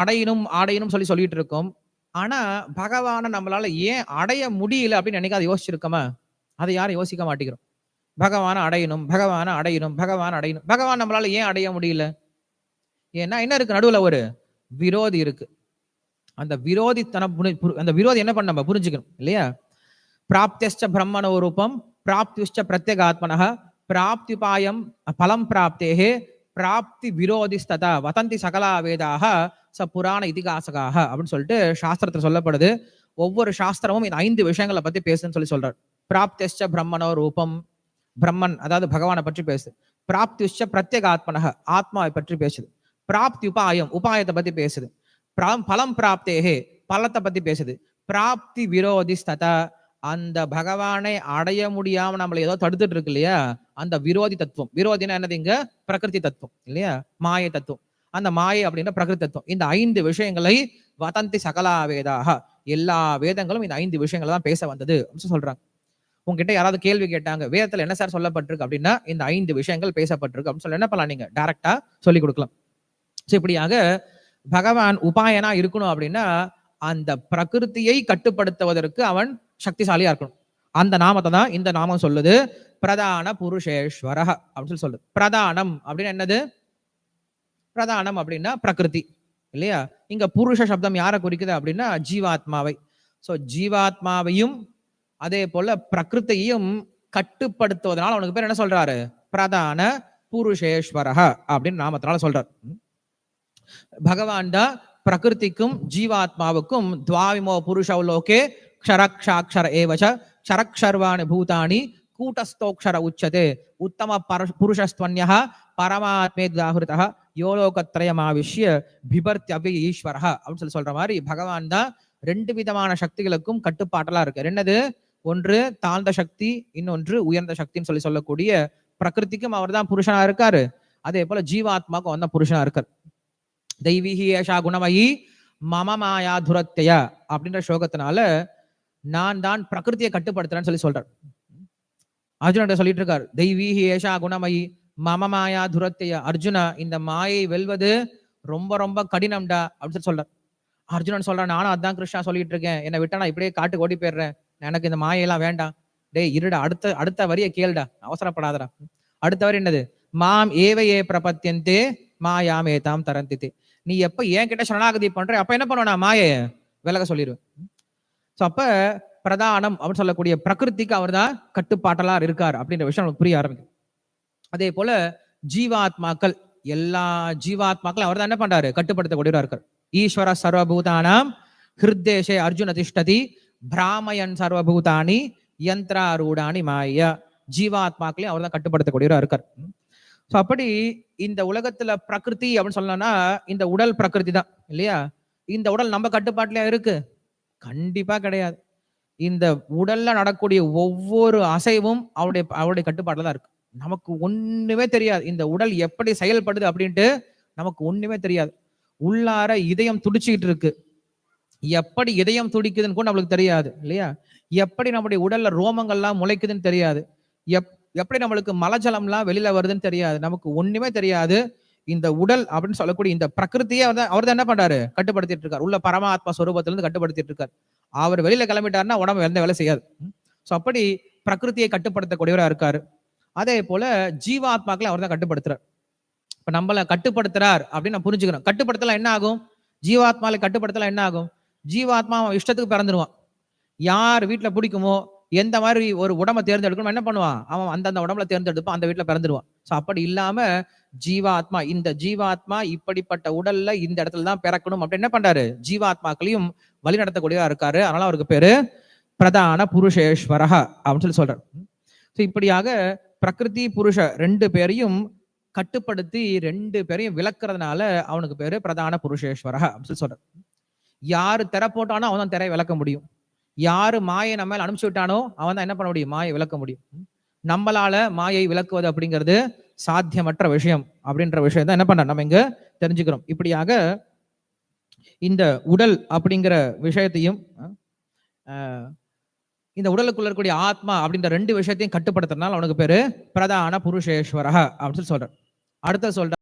அடையணும் ஆடையணும் சொல்லிட்டு இருக்கோம். ஆனா பகவானை நம்மளால ஏன் அடைய முடியல அப்படின்னு என்னைக்காவது யோசிச்சிருக்கோமா? அதை யாரும் யோசிக்க மாட்டேங்கிறோம். பகவானை அடையணும், பகவானை அடையணும், பகவான் அடையணும். பகவான் நம்மளால ஏன் அடைய முடியல? ஏன்னா என்ன இருக்கு நடுவுல ஒரு விரோதி இருக்கு. அந்த விரோதித்தனம் அந்த விரோதி என்ன பண்ண நம்ம புரிஞ்சுக்கணும் இல்லையா? பிராப்தியஸ்ச பிரம்மணோ ரூபம் பிராப்தியுஷ்ச பிரத்யேகாத்மனः பிராப்தியுபாயம் பலம் பிராப்தேஹே பிராப்தி விரோதிஸ்ததா வதந்தி சகலா வேதாக ச புராண இதிகாசகாக அப்படின்னு சொல்லிட்டு சாஸ்திரத்துல சொல்லப்படுது. ஒவ்வொரு சாஸ்திரமும் இந்த 5 விஷயங்களை பத்தி பேசுன்னு சொல்றார். பிராப்தியஸ்ச பிரம்மணோ ரூபம், பிரம்மன் அதாவது பகவானை பற்றி பேசுது. பிராப்தியுஷ்ச பிரத்யேகாத்மனः ஆத்மாவை பற்றி பேசுது. பிராப்தி உபாயம் உபாயத்தை பத்தி பேசுது. பலம் பிராப்தேஹே பலத்தை பத்தி பேசுது. பிராப்தி விரோதிஸ்ததா அந்த பகவானை அடைய முடியாம நம்மள ஏதோ தடுத்துட்டு இருக்கு இல்லையா, அந்த விரோதி தத்துவம். விரோதினா என்னது இங்க? பிரகிருதி தத்துவம் இல்லையா, மாயை தத்துவம். அந்த மாயை அப்படின்ற பிரகிருதி தத்துவம். இந்த 5 விஷயங்களை வதந்தி சகலா வேதாக எல்லா வேதங்களும் இந்த 5 விஷயங்களை தான் பேச வந்தது அப்படின்னு சொல்றாங்க. உங்ககிட்ட யாராவது கேள்வி கேட்டாங்க, வேதத்துல என்ன சார் சொல்லப்பட்டிருக்கு அப்படின்னா இந்த 5 விஷயங்கள் பேசப்பட்டிருக்கு அப்படின்னு சொல்லி என்ன பண்ணலாம், நீங்க டைரக்டா சொல்லி கொடுக்கலாம். இப்படியாக பகவான் உபாயனா இருக்கணும் அப்படின்னா அந்த பிரகிருத்தியை கட்டுப்படுத்துவதற்கு அவன் சக்திசாலியா இருக்கணும். அந்த நாமத்தை தான் இந்த நாமம் சொல்லுது, பிரதான புருஷேஸ்வர அப்படின்னு சொல்லுது. பிரதானம் அப்படின்னு என்னது? பிரதானம் அப்படின்னா பிரகிருதி இல்லையா? இங்க புருஷ சப்தம் யாரை குறிக்குது அப்படின்னா ஜீவாத்மாவை. சோ ஜீவாத்மாவையும் அதே போல பிரகிருத்தையும் கட்டுப்படுத்துவதனால அவனுக்கு பேர் என்ன சொல்றாரு? பிரதான புருஷேஸ்வர அப்படின்னு நாமத்தினால சொல்றார். பகவான் தான் பிரகிருதிக்கும் ஜீவாத்மாவுக்கும் துவாவிமோ புருஷௌ லோகே க்ஷரக்ஷாக்ஷர ஏவச க்ஷரக்ஷர்வாணி பூதானி கூட்டஸ்தோக்ஷர உச்சதே உத்தம புருஷஸ்த்வன்யः பரமாத்மேத்யாஹிருதः யோலோகத்ரயமாவிஷ்ய பிபர்த்யபி ஈஸ்வரः அப்படின்னு சொல்ற மாதிரி பகவான் தான் 2 விதமான சக்திகளுக்கும் கட்டுப்பாட்டலா இருக்கு. என்னது? ஒன்று தாழ்ந்த சக்தி, இன்னொன்று உயர்ந்த சக்தின்னு சொல்லக்கூடிய பிரகிருதிக்கும் அவர் தான் புருஷனா இருக்காரு. அதே போல ஜீவாத்மாக்கும் அவர் தான் புருஷனா இருக்காரு. தெய்வீகி ஏஷா குணமயி மம மாயா துரத்தைய அப்படின்ற ஸ்லோகத்தினால நான் தான் பிரகிருத்தியை கட்டுப்படுத்துறேன்னு சொல்றார். அர்ஜுன சொல்லிட்டு இருக்காரு, தெய்வீகி ஏஷா குணமயி மம மாயா துரத்தைய. அர்ஜுனா இந்த மாயை வெல்வது ரொம்ப ரொம்ப கடினம்டா அப்படின்னு சொல்றார். அர்ஜுனன் சொல்றான், நானும் அதான் கிருஷ்ணா சொல்லிட்டு இருக்கேன், என்னை விட்டா நான் இப்படியே காட்டுக்கு ஓடி போயிடுறேன், எனக்கு இந்த மாயெல்லாம் வேண்டாம். டேய் இருடா, அடுத்த வரிய கேளுடா, அவசரப்படாதடா. அடுத்த வரி என்னது? மாம் ஏவையே பிரபத்தியந்தே மாயாமே தாம் தரந்தித்தே. நீ எப்ப என்கிட்ட சரணாகதி பண்ற அப்ப என்ன பண்ணுவா, மாயை விலக சொல்லிடுவேன். சோ அப்ப பிரதானம் அப்படின்னு சொல்லக்கூடிய பிரகிருதிக்கு அவர் தான் கட்டுப்பாட்டலா இருக்கார் அப்படின்ற விஷயம் நமக்கு புரிய ஆரம்பிக்கும். அதே போல ஜீவாத்மாக்கள், எல்லா ஜீவாத்மாக்கள் அவர் தான் என்ன பண்றாரு? கட்டுப்படுத்தக்கூடியவரா இருக்கார். ஈஸ்வர சர்வபூதானாம் ஹிருத்தேஷே அர்ஜுன திஷ்டதி பிராமயன் சர்வபூதானி யந்திராரூடானி மாயா. ஜீவாத்மாக்களையும் அவர் தான் கட்டுப்படுத்தக்கூடியவரா இருக்கார். சோ அப்படி இந்த உலகத்துல பிரகிருதி அப்படின்னு சொல்லணும்னா இந்த உடல் பிரகிருதி தான் இல்லையா? இந்த உடல் நம்ம கட்டுப்பாட்டுல இருக்கு? கண்டிப்பா கிடையாது. இந்த உடல்ல நடக்கூடிய ஒவ்வொரு அசைவும் அவருடைய கட்டுப்பாட்டுல தான் இருக்கு. நமக்கு ஒண்ணுமே தெரியாது இந்த உடல் எப்படி செயல்படுது அப்படின்ட்டு, நமக்கு ஒண்ணுமே தெரியாது. உள்ளார இதயம் துடிச்சுக்கிட்டு இருக்கு, எப்படி இதயம் துடிக்குதுன்னு கூட நம்மளுக்கு தெரியாது இல்லையா? எப்படி நம்முடைய உடல்ல ரோமங்கள்லாம் முளைக்குதுன்னு தெரியாது, எப்படி நம்மளுக்கு மலஜலம்லாம் வெளியில வருதுன்னு தெரியாது, நமக்கு ஒண்ணுமே தெரியாது. இந்த உடல் அப்படின்னு சொல்லக்கூடிய இந்த பிரகிருத்தியே அவர் தான் என்ன பண்றாரு? கட்டுப்படுத்திட்டு இருக்காரு. உள்ள பரமாத்மா ஸ்வரூபத்திலிருந்து கட்டுப்படுத்திட்டு இருக்காரு. அவர் வெளியில கிளம்பிட்டாருன்னா உடம்பு எந்த வேலை செய்யாது. சோ அப்படி பிரகிருத்தியை கட்டுப்படுத்தக்கூடியவரா இருக்காரு. அதே போல ஜீவாத்மாக்களை அவர் தான் கட்டுப்படுத்துறார். இப்ப நம்மள கட்டுப்படுத்துறார் அப்படின்னு நான் புரிஞ்சுக்கிறோம். கட்டுப்படுத்தலாம் என்ன ஆகும்? ஜீவாத்மாவை கட்டுப்படுத்தலாம் என்ன ஆகும்? ஜீவாத்மா அவன் இஷ்டத்துக்கு பிறந்துருவான். யார் வீட்டுல பிடிக்குமோ எந்த மாதிரி ஒரு உடம்பை தேர்ந்தெடுக்கணும் என்ன பண்ணுவான்? அவன் அந்தந்த உடம்புல தேர்ந்தெடுப்பான், அந்த வீட்டுல பிறந்துருவான். சோ அப்படி இல்லாம ஜீவாத்மா, இந்த ஜீவாத்மா இப்படிப்பட்ட உடல்ல இந்த இடத்துல தான் பிறக்கணும் அப்படின்னு என்ன பண்றாரு? ஜீவாத்மாக்களையும் வழி நடத்தக்கூடியவா இருக்காரு. அதனால அவருக்கு பேரு பிரதான புருஷேஸ்வரஹ அப்படின்னு சொல்றாரு. சோ இப்படியாக பிரகிருதி புருஷ 2 பேரையும் கட்டுப்படுத்தி 2 பேரையும் விளக்குறதுனால அவனுக்கு பேரு பிரதான புருஷேஸ்வரஹ அப்படின்னு சொல்றாரு. யாரு திரை போட்டானோ அவன் தான் திரையை விளக்க முடியும். யாரு மாயை நம்ம மேல அனுப்பிச்சு விட்டானோ அவன் தான் என்ன பண்ண முடியும்? மாயை விளக்க முடியும். நம்மளால மாயை விளக்குவது அப்படிங்கிறது சாத்தியமற்ற விஷயம் அப்படின்ற விஷயம் தான் என்ன பண்ண நம்ம இங்க தெரிஞ்சுக்கிறோம். இப்படியாக இந்த உடல் அப்படிங்கிற விஷயத்தையும் இந்த உடலுக்குள்ள இருக்கக்கூடிய ஆத்மா அப்படின்ற 2 விஷயத்தையும் கட்டுப்படுத்துறதுனால அவனுக்கு பேரு பிரதான புருஷேஸ்வரஹ அப்படின்னு சொல்ற. அடுத்த சொல்ற